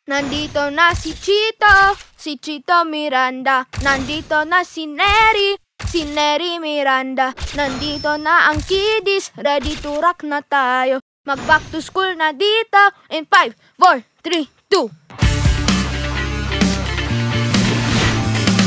Nandito na si Chito Miranda. Nandito na si Neri Miranda. Nandito na ang kiddies, ready to rock na tayo. Mag-back to school na dito in 5, 4, 3, 2.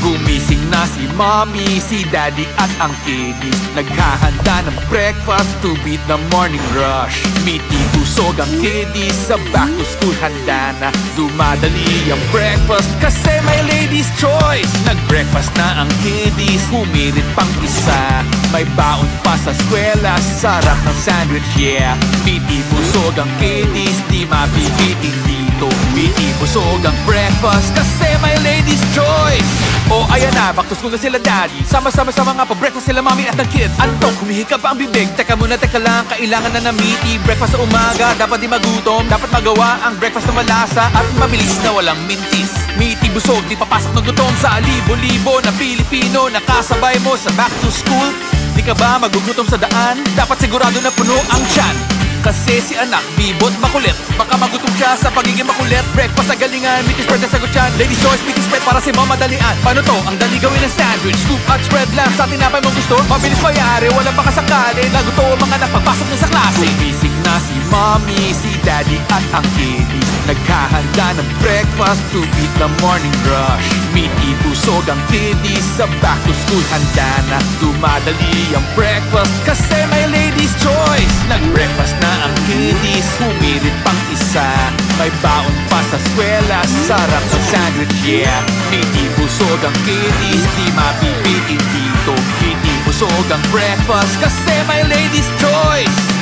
Gumising na si mommy, si daddy at ang kiddies. Naghahanda ng breakfast to beat the morning rush. Miti busog ang kiddies, sa back to school handa na. Dumadali ang breakfast kasi may ladies choice. Nag-breakfast na ang kiddies, humirit pang isa. May baon pa sa eskwela, sarap ng sandwich, yeah. Miti busog ang kiddies, di mabibitin dito. Miti busog ang breakfast kasi may ladies choice. Oh, ayan na, back to school na sila daddy. Sama-sama nga pa-breakfast sila mommy at ang kids. Antok, humihika pa ang bibig. Teka muna, teka lang, kailangan na meaty. Breakfast sa umaga, dapat di magutom. Dapat magawa ang breakfast na malasa at mabilis na walang mintis. Meaty busog, di papasok ng gutom. Sa libo-libo na Pilipino nakasabay mo sa back to school. Di ka ba magugutom sa daan? Dapat sigurado na puno ang tiyan. Kasi si anak, bibot makulit. Baka magutom siya sa pagiging makulit. Breakfast na galingan, meaty spread na sagot yan. Ladies choice, meaty spread para si mama dalian. Paano to? Ang dali gawin ng sandwich. Scoop at spread lang sa tinapay mong gusto. Mabilis mayari, walang makasakali. Naguto ang mga anak pagpasok na sa klase. Gumising na si mommy, si daddy at ang kiddies. Naghahanda ng breakfast to beat the morning rush. Meaty busog ang kiddies, sa back to school handa na. Dumadali ang breakfast kasi may ladies choice. Nag-breakfast na ang kiddies, humirit pang isa. May baon pa sa eskwela, sarap ng sandwich, yeah. Meaty busog ang kiddies, di mabibitin dito. Meaty busog ang breakfast kasi may ladies choice.